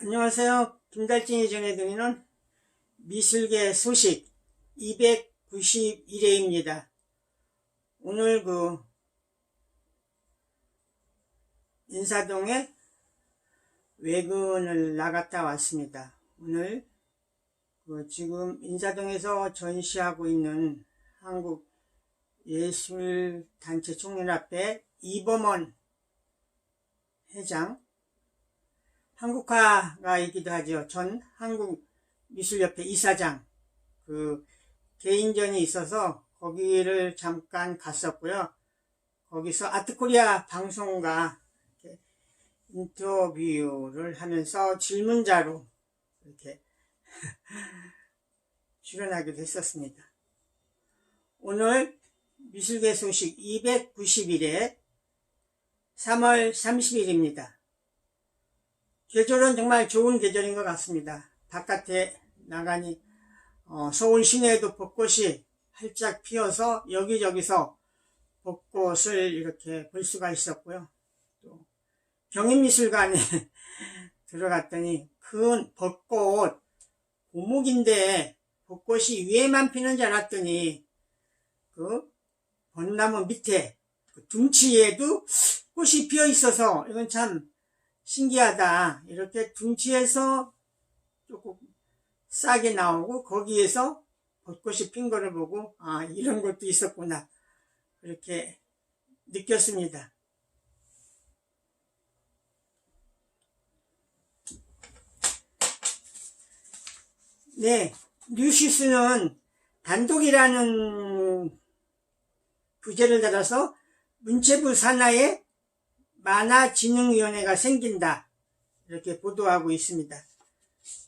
안녕하세요. 김달진이 전해드리는 미술계 소식 291회입니다. 오늘 인사동에 외근을 나갔다 왔습니다. 오늘 지금 인사동에서 전시하고 있는 한국예술단체 총연합회 이범원 회장, 한국화가이기도 하죠. 전 한국미술협회 이사장, 개인전이 있어서 거기를 잠깐 갔었고요. 거기서 아트코리아 방송과 인터뷰를 하면서 질문자로 이렇게 출연하기도 했었습니다. 오늘 미술계 소식 291회 3월 30일입니다. 계절은 정말 좋은 계절인 것 같습니다. 바깥에 나가니 서울 시내에도 벚꽃이 활짝 피어서 여기저기서 벚꽃을 이렇게 볼 수가 있었고요. 또 경인미술관에 들어갔더니 큰 벚꽃 고목인데 벚꽃이 위에만 피는 줄 알았더니 벚나무 밑에 둥치에도 꽃이 피어 있어서 이건 참 신기하다. 이렇게 둥치에서 조금 싸게 나오고 거기에서 벚꽃이 핀 거를 보고 이런 것도 있었구나 그렇게 느꼈습니다. 네, 뉴시스는 단독이라는 부제를 달아서 문체부 산하에 만화진흥위원회가 생긴다 이렇게 보도하고 있습니다.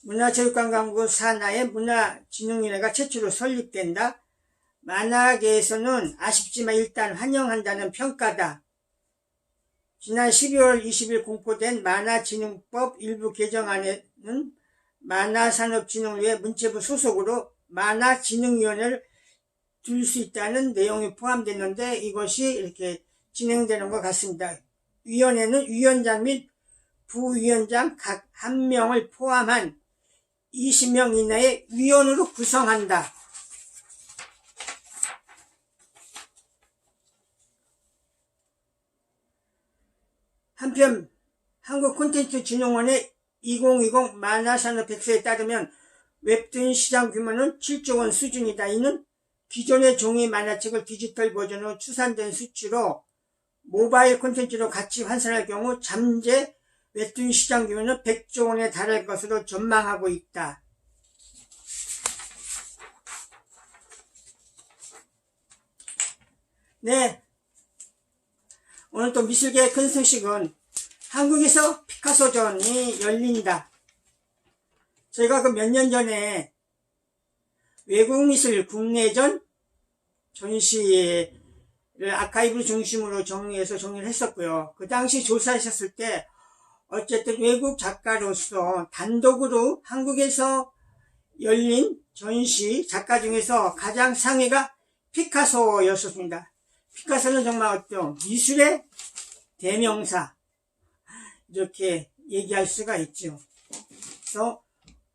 문화체육관광부 산하에 문화진흥위원회가 최초로 설립된다. 만화계에서는 아쉽지만 일단 환영한다는 평가다. 지난 12월 20일 공포된 만화진흥법 일부 개정안에는 만화산업진흥위에 문체부 소속으로 만화진흥위원회를 둘 수 있다는 내용이 포함됐는데 이것이 이렇게 진행되는 것 같습니다. 위원회는 위원장 및 부위원장 각 한 명을 포함한 20명 이내의 위원으로 구성한다. 한편 한국콘텐츠진흥원의 2020 만화산업백서에 따르면 웹툰 시장 규모는 7조 원 수준이다. 이는 기존의 종이 만화책을 디지털 버전으로 추산된 수치로 모바일 콘텐츠로 같이 환산할 경우 잠재 웹툰 시장 규모는 100조 원에 달할 것으로 전망하고 있다. 네, 오늘 또 미술계의 큰 소식은 한국에서 피카소전이 열린다. 저희가 몇 년 전에 외국미술 국내전 전시를 아카이브 중심으로 정리를 했었고요. 그 당시 조사하셨을 때 어쨌든 외국 작가로서 단독으로 한국에서 열린 전시 작가 중에서 가장 상위가 피카소였습니다. 피카소는 정말 어떤 미술의 대명사 이렇게 얘기할 수가 있죠. 그래서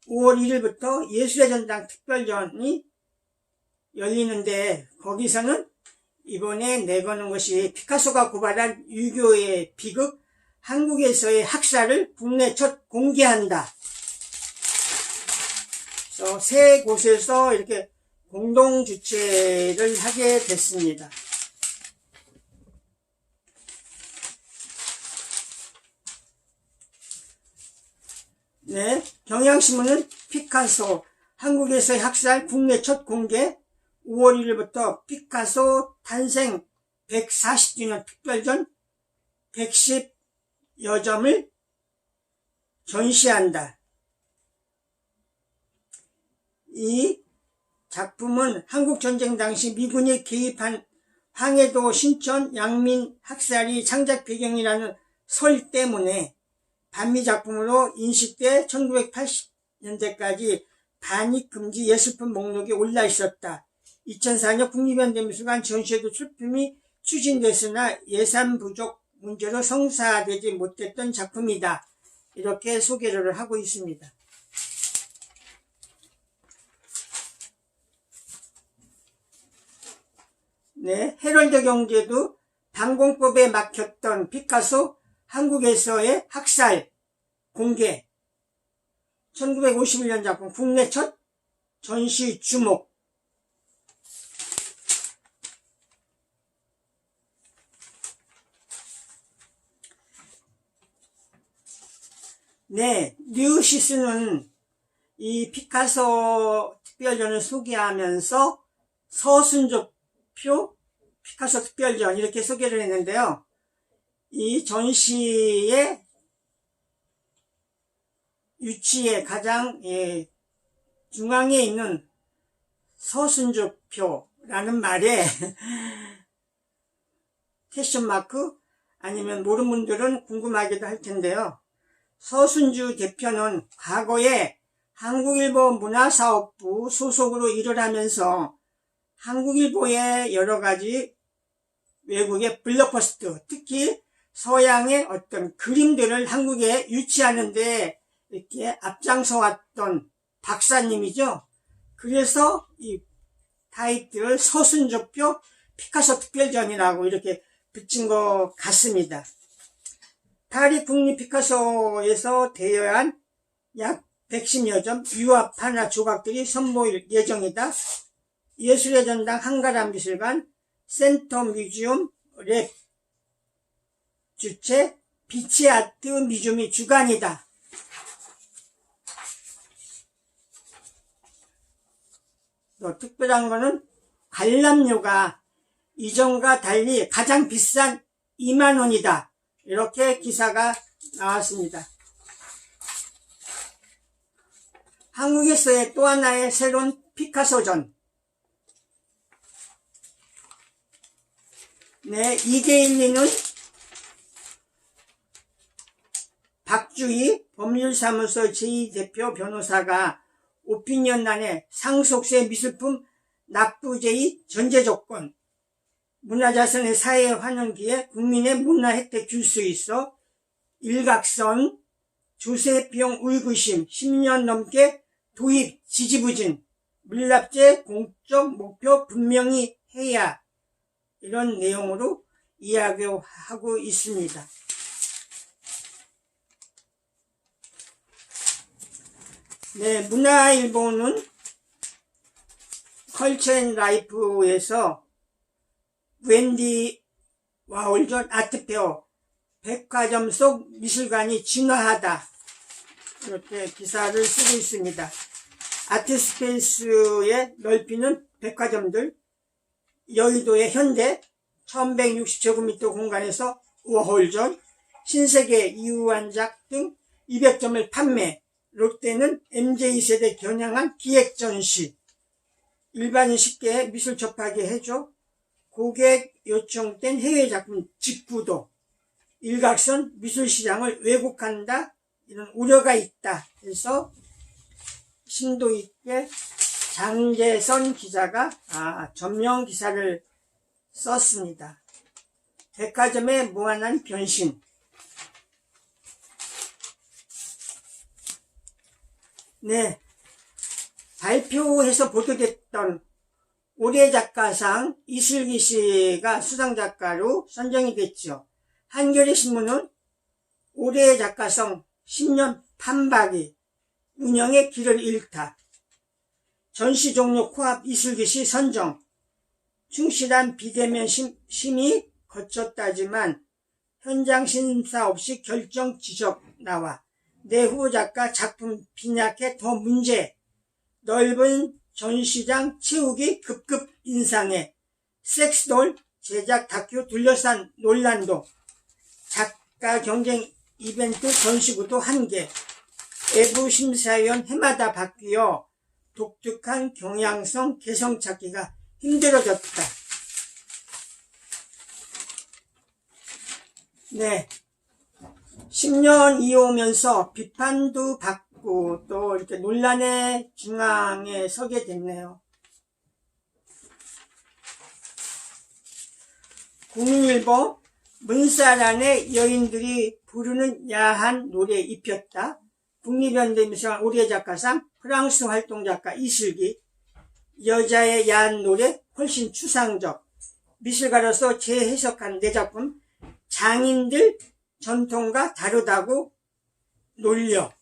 5월 1일부터 예술의 전당 특별전이 열리는데 거기서는 이번에 내거는 것이 피카소가 고발한 유교의 비극 한국에서의 학살을 국내 첫 공개한다. 그래서 세 곳에서 이렇게 공동 주최를 하게 됐습니다. 네, 경향신문은 피카소 한국에서의 학살 국내 첫 공개 5월 1일부터 피카소 탄생 140주년 특별전 110여 점을 전시한다. 이 작품은 한국전쟁 당시 미군이 개입한 황해도 신천 양민 학살이 창작 배경이라는 설 때문에 반미 작품으로 인식돼 1980년대까지 반입금지 예술품 목록에 올라 있었다. 2004년 국립현대미술관 전시회도 출품이 추진됐으나 예산 부족 문제로 성사되지 못했던 작품이다. 이렇게 소개를 하고 있습니다. 네, 헤럴드 경제도 단공법에 막혔던 피카소 한국에서의 학살 공개, 1951년 작품 국내 첫 전시 주목. 네, 뉴시스는 이 피카소 특별전을 소개하면서 서순조표 피카소 특별전 이렇게 소개를 했는데요. 이 전시의 유치의 가장 중앙에 있는 서순조표라는 말에 퀘스천마크 아니면 모르는 분들은 궁금하기도 할 텐데요. 서순주 대표는 과거에 한국일보 문화사업부 소속으로 일을 하면서 한국일보의 여러가지 외국의 블록버스터, 특히 서양의 어떤 그림들을 한국에 유치하는데 이렇게 앞장서 왔던 박사님이죠. 그래서 이 타이틀을 서순조표 피카소 특별전이라고 이렇게 붙인 것 같습니다. 파리 국립 피카소에서 대여한 약 110여 점 유화 판화 조각들이 선보일 예정이다. 예술의 전당 한가람 미술관 센터 뮤지엄 랩 주최 빛의 아트 뮤지엄이 주관이다. 또 특별한 거는 관람료가 이전과 달리 가장 비싼 2만 원이다. 이렇게 기사가 나왔습니다. 한국에서의 또 하나의 새로운 피카소전. 네, 이계일리는 박주희 법률사무소 제2대표 변호사가 오피니언란에 상속세 미술품 납부제의 전제조건, 문화자산의 사회 환원기에 국민의 문화 혜택 줄 수 있어 일각선 조세 비용 울구심 10년 넘게 도입 지지부진 밀랍제 공적 목표 분명히 해야 이런 내용으로 이야기하고 있습니다. 네, 문화일보는 컬처앤라이프에서 웬디 와홀전 아트페어 백화점 속 미술관이 진화하다 이렇게 기사를 쓰고 있습니다. 아트스페이스의 넓이는 백화점들, 여의도의 현대 1160제곱미터 공간에서 워홀전, 신세계 이우환작 등 200점을 판매, 롯데는 MZ세대 겨냥한 기획전시, 일반인 쉽게 미술 접하게 해줘, 고객 요청된 해외작품 직구도, 일각선 미술시장을 왜곡한다 이런 우려가 있다 해서 심도 있게 장재선 기자가 전명 기사를 썼습니다. 백화점의 무한한 변신. 네, 발표해서 보도됐던 올해 작가상 이슬기 씨가 수상작가로 선정이 됐죠. 한겨레 신문은 올해의 작가상 10년 판박이 운영의 길을 잃다. 전시 종료 코앞 이슬기 씨 선정. 충실한 비대면 심의 거쳤다지만 현장 심사 없이 결정 지적 나와. 내 후보작가 작품 빈약해 더 문제. 넓은 전시장 채우기 급급 인상해. 섹스돌 제작 다큐 둘러싼 논란도. 작가 경쟁 이벤트 전시구도 한계. 외부 심사위원 해마다 바뀌어 독특한 경향성 개성 찾기가 힘들어졌다. 네. 10년 이어오면서 비판도 받고 또 이렇게 논란의 중앙에 서게 됐네요. 국민일보 문살 안에 여인들이 부르는 야한 노래에 입혔다. 국립현대미술관 올해작가상, 프랑스 활동작가 이슬기, 여자의 야한 노래 훨씬 추상적, 미술가로서 재해석한 내 작품 장인들 전통과 다르다고 놀려.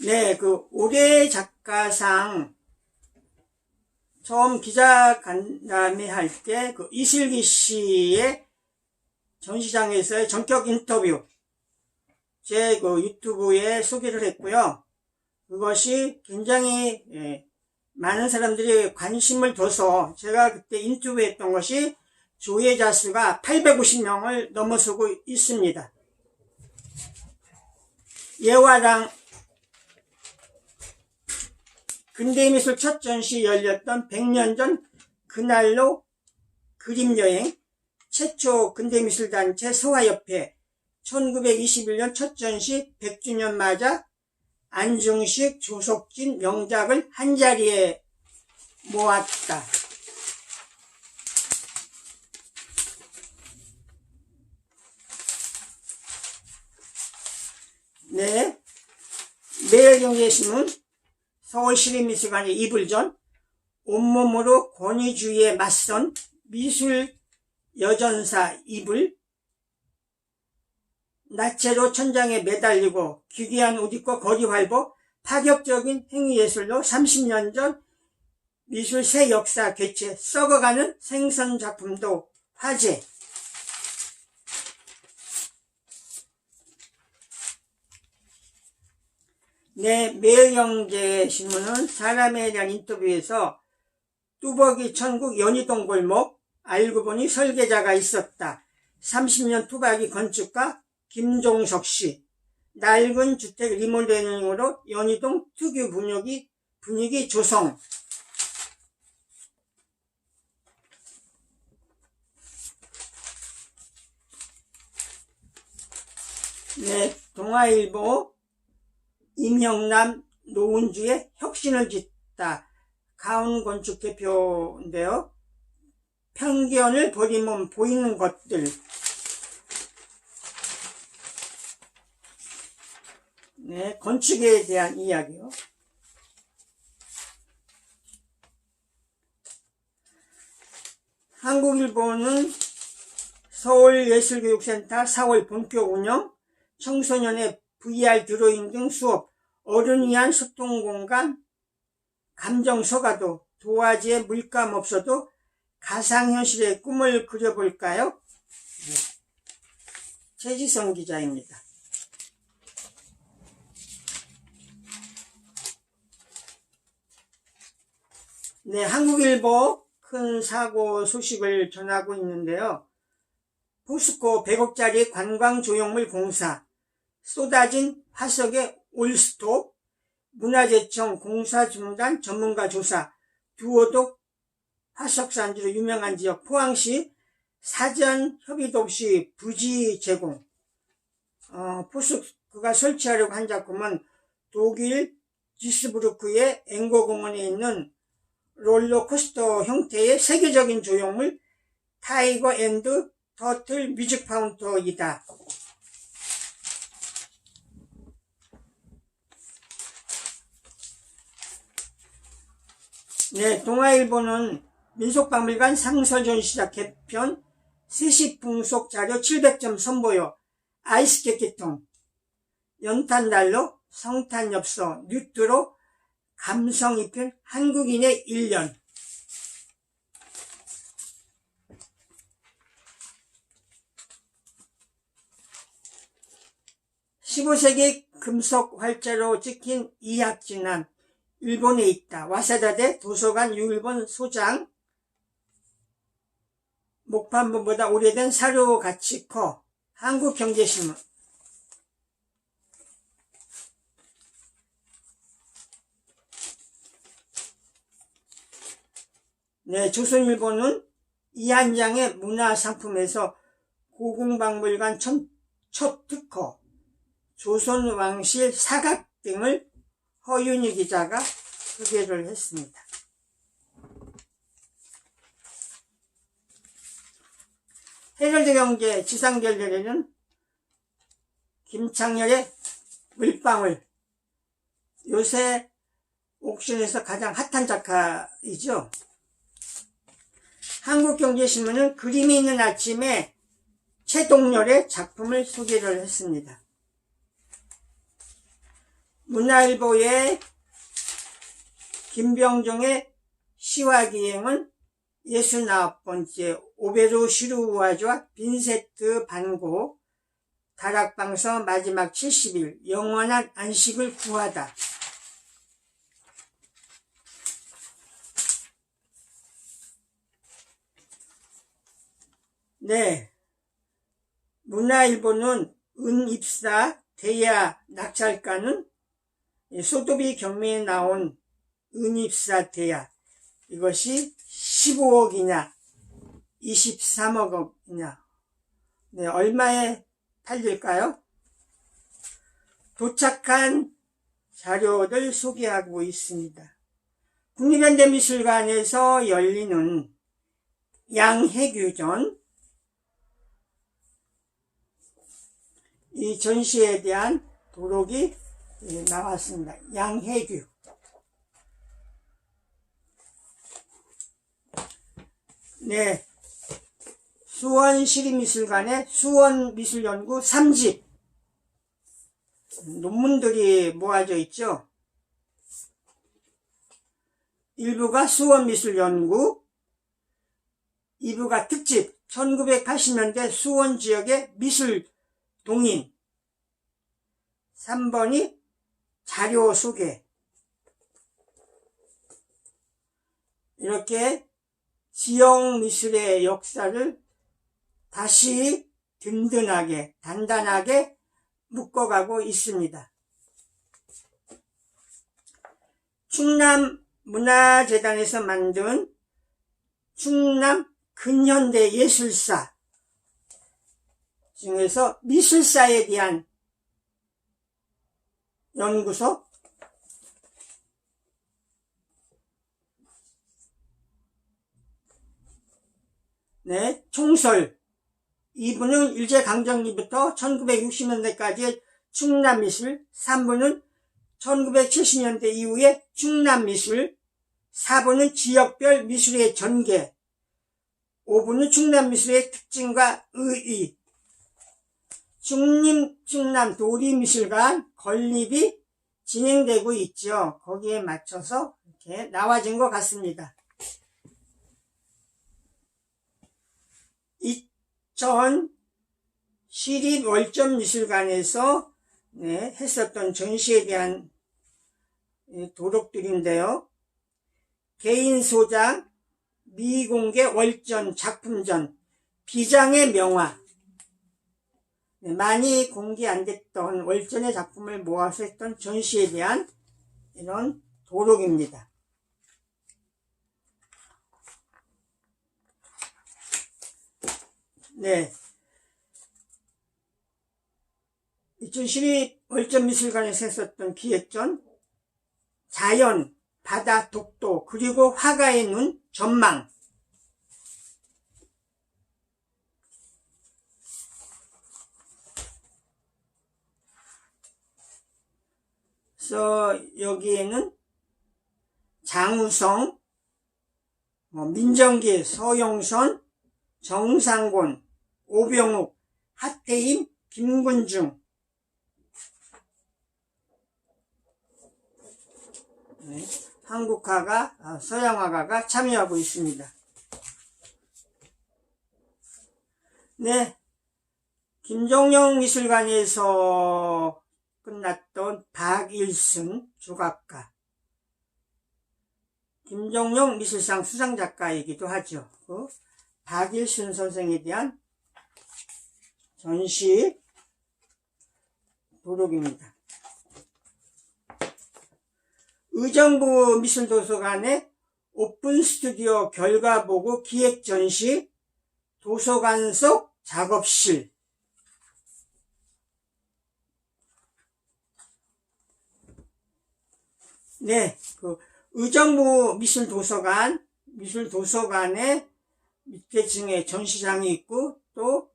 네, 올해 작가상 처음 기자간담회 할 때 이슬기 씨의 전시장에서의 전격 인터뷰 제 유튜브에 소개를 했고요. 그것이 굉장히 많은 사람들이 관심을 둬서 제가 그때 인터뷰했던 것이 조회자 수가 850명을 넘어서고 있습니다. 예화당 근대미술 첫 전시 열렸던 100년 전 그날로 그림여행, 최초 근대미술단체 서화협회 1921년 첫 전시 100주년 맞아 안중식, 조석진 명작을 한자리에 모았다. 네, 매일경제신문 서울시립미술관의 이불전, 온몸으로 권위주의에 맞선 미술 여전사 이불, 나체로 천장에 매달리고 기괴한 옷 입고 거리 활보, 파격적인 행위예술로 30년 전 미술 새 역사 개최, 썩어가는 생선 작품도 화제. 네, 매일경제신문은 사람에 대한 인터뷰에서 뚜벅이 천국 연희동 골목, 알고 보니 설계자가 있었다. 30년 투박이 건축가 김종석 씨, 낡은 주택 리모델링으로 연희동 특유 분위기 조성. 네, 동아일보 임형남 노은주의 혁신을 짓다. 가운건축 대표인데요. 편견을 버리면 보이는 것들. 네, 건축에 대한 이야기요. 한국일보는 서울예술교육센터 4월 본격 운영, 청소년의 VR 드로잉 등 수업, 어른 위한 소통공간, 감정서가도, 도화지에 물감 없어도 가상현실의 꿈을 그려볼까요? 네. 최지성 기자입니다. 네, 한국일보 큰 사고 소식을 전하고 있는데요. 포스코 100억짜리 관광조형물 공사, 쏟아진 화석의 올스톱, 문화재청 공사 중단 전문가 조사, 두오독 화석산지로 유명한 지역 포항시 사전 협의도 없이 부지 제공. 포스코가 설치하려고 한 작품은 독일 디스부르크의 앵거공원에 있는 롤러코스터 형태의 세계적인 조형물 타이거 앤드 터틀 뮤직 파운터이다. 네, 동아일보는 민속박물관 상설전시작 개편 세시풍속 자료 700점 선보여 아이스케이팅, 연탄난로, 성탄엽서, 뉴트로 감성 입힌 한국인의 1년. (15세기) 금속 활자로 찍힌 이학진안 일본에 있다. 와사다대 도서관 유일본 소장. 목판본보다 오래된 사료 가치 커. 한국경제신문. 네, 조선일보는 이한장의 문화상품에서 고궁박물관 첫 특허, 조선왕실 사각 등을 허윤희 기자가 소개를 했습니다. 헤럴드 경제 지상결례에는 김창렬의 물방울, 요새 옥션에서 가장 핫한 작가이죠. 한국경제신문은 그림이 있는 아침에 최동렬의 작품을 소개를 했습니다. 문화일보의 김병종의 시화기행은 69번째 오베로 슈루와즈와 빈세트 반고 다락방서 마지막 70일 영원한 안식을 구하다. 네, 문화일보는 은입사 대야 낙찰가는 소도비 경매에 나온 은입사 대야, 이것이 15억이냐 23억이냐, 네, 얼마에 팔릴까요? 도착한 자료를 소개하고 있습니다. 국립현대미술관에서 열리는 양해규전, 이 전시에 대한 도록이 나왔습니다. 양해규. 네, 수원시립미술관의 수원미술연구 3집 논문들이 모아져 있죠. 일부가 수원미술연구, 2부가 특집 1980년대 수원 지역의 미술 동인, 3번이 자료 소개. 이렇게 지역 미술의 역사를 다시 든든하게 단단하게 묶어가고 있습니다. 충남문화재단에서 만든 충남 근현대 예술사 중에서 미술사에 대한 연구소, 네, 총설 2부는 일제강점기부터 1960년대까지의 충남미술, 3부는 1970년대 이후의 충남미술, 4부는 지역별 미술의 전개, 5부는 충남미술의 특징과 의의, 충남 도리미술관 건립이 진행되고 있죠. 거기에 맞춰서 이렇게 나와진 것 같습니다. 2000 시립월전미술관에서 했었던 전시에 대한 도록들인데요. 개인 소장, 미공개 월전 작품전, 비장의 명화, 많이 공개 안 됐던 월전의 작품을 모아서 했던 전시에 대한 이런 도록입니다. 네, 2012 월전미술관에서 했었던 기획전, 자연, 바다, 독도, 그리고 화가의 눈, 전망. 그래서 여기에는 장우성, 민정기, 서용선, 정상곤, 오병욱, 하태임, 김군중, 네, 한국화가, 서양화가가 참여하고 있습니다. 네, 김종영 미술관에서 끝났던 박일순 조각가, 김종영 미술상 수상작가이기도 하죠. 그 박일순 선생에 대한 전시 도록입니다. 의정부 미술도서관의 오픈 스튜디오 결과보고 기획 전시, 도서관 속 작업실. 네, 그 의정부 미술도서관의 밑에 층에 전시장이 있고, 또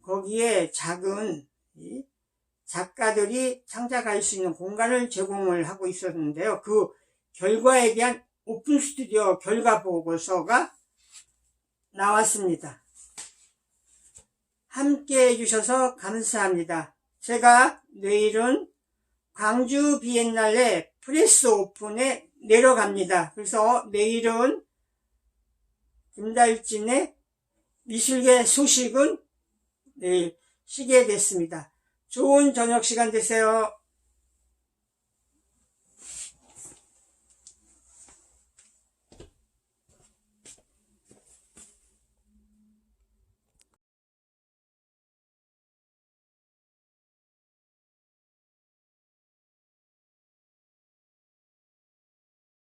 거기에 작은 작가들이 창작할 수 있는 공간을 제공을 하고 있었는데요. 그 결과에 대한 오픈 스튜디오 결과 보고서가 나왔습니다. 함께 해주셔서 감사합니다. 제가 내일은 광주 비엔날레 프레스 오픈에 내려갑니다. 그래서 내일은 김달진의 미술계 소식은 내일 쉬게 됐습니다. 좋은 저녁 시간 되세요.